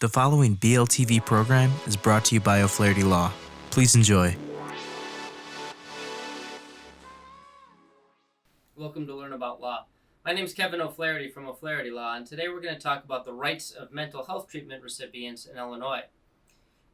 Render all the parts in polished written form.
The following BLTV program is brought to you by O'Flaherty Law. Please enjoy. Welcome to Learn About Law. My name is Kevin O'Flaherty from O'Flaherty Law, and today we're going to talk about the rights of mental health treatment recipients in Illinois.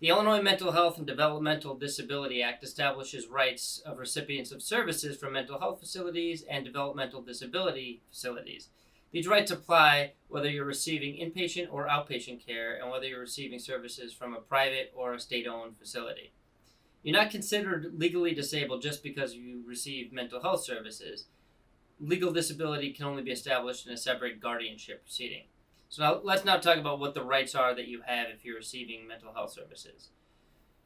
The Illinois Mental Health and Developmental Disability Act establishes rights of recipients of services from mental health facilities and developmental disability facilities. These rights apply whether you're receiving inpatient or outpatient care and whether you're receiving services from a private or a state-owned facility. You're not considered legally disabled just because you receive mental health services. Legal disability can only be established in a separate guardianship proceeding. So let's now talk about what the rights are that you have if you're receiving mental health services.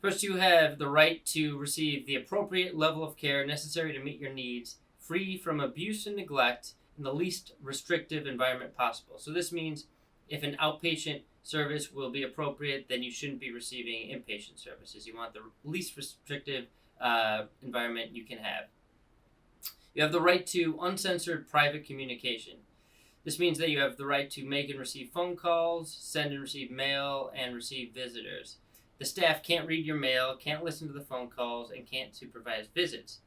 First, you have the right to receive the appropriate level of care necessary to meet your needs, free from abuse and neglect, in the least restrictive environment possible. So this means if an outpatient service will be appropriate, then you shouldn't be receiving inpatient services. You want the least restrictive environment you can have. You have the right to uncensored private communication. This means that you have the right to make and receive phone calls, send and receive mail, and receive visitors. The staff can't read your mail, can't listen to the phone calls, and can't supervise visits.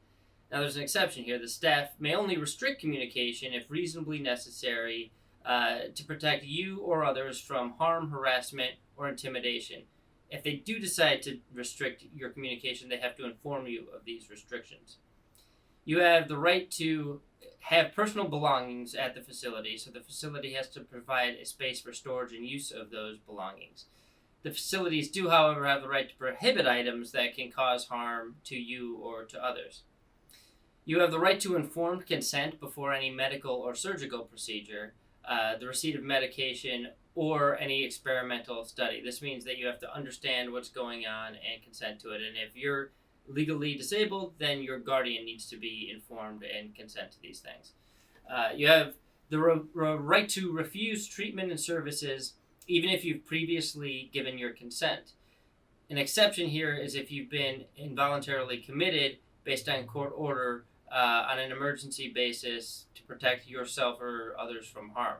Now, there's an exception here. The staff may only restrict communication if reasonably necessary to protect you or others from harm, harassment, or intimidation. If they do decide to restrict your communication, they have to inform you of these restrictions. You have the right to have personal belongings at the facility, so the facility has to provide a space for storage and use of those belongings. The facilities do, however, have the right to prohibit items that can cause harm to you or to others. You have the right to informed consent before any medical or surgical procedure, the receipt of medication, or any experimental study. This means that you have to understand what's going on and consent to it. And if you're legally disabled, then your guardian needs to be informed and consent to these things. You have the right to refuse treatment and services even if you've previously given your consent. An exception here is if you've been involuntarily committed based on court order on an emergency basis to protect yourself or others from harm.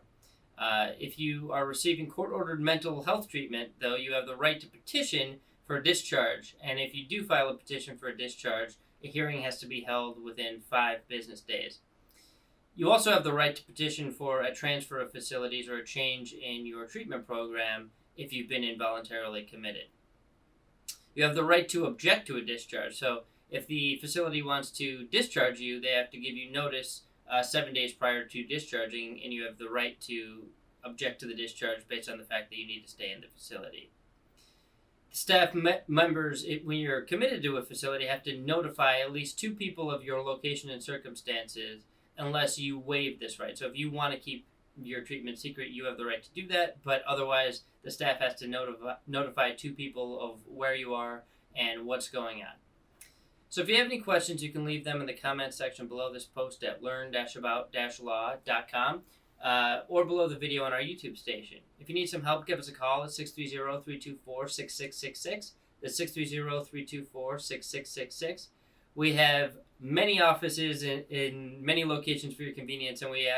If you are receiving court-ordered mental health treatment, though, you have the right to petition for a discharge, and if you do file a petition for a discharge, a hearing has to be held within 5 business days. You also have the right to petition for a transfer of facilities or a change in your treatment program if you've been involuntarily committed. You have the right to object to a discharge. So if the facility wants to discharge you, they have to give you notice 7 days prior to discharging, and you have the right to object to the discharge based on the fact that you need to stay in the facility. Staff members, when you're committed to a facility, have to notify at least 2 people of your location and circumstances unless you waive this right. So if you want to keep your treatment secret, you have the right to do that, but otherwise the staff has to notify 2 people of where you are and what's going on. So if you have any questions, you can leave them in the comments section below this post at learn-about-law.com or below the video on our YouTube station. If you need some help, give us a call at 630-324-6666. That's 630-324-6666. We have many offices in many locations for your convenience, and we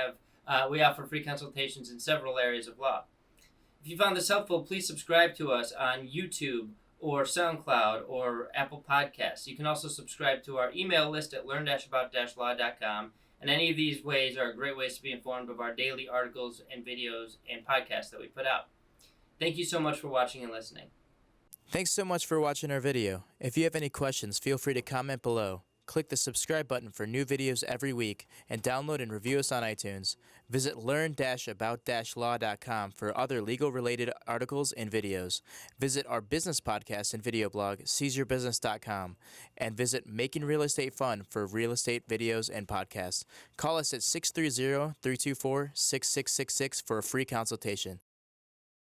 offer free consultations in several areas of law. If you found this helpful, please subscribe to us on YouTube or SoundCloud or Apple Podcasts. You can also subscribe to our email list at learn-about-law.com, and any of these ways are great ways to be informed of our daily articles and videos and podcasts that we put out. Thank you so much for watching and listening. Thanks so much for watching our video. If you have any questions, feel free to comment below. Click the subscribe button for new videos every week, and download and review us on iTunes. Visit learn-about-law.com for other legal-related articles and videos. Visit our business podcast and video blog, seizeyourbusiness.com, and visit Making Real Estate Fun for real estate videos and podcasts. Call us at 630-324-6666 for a free consultation.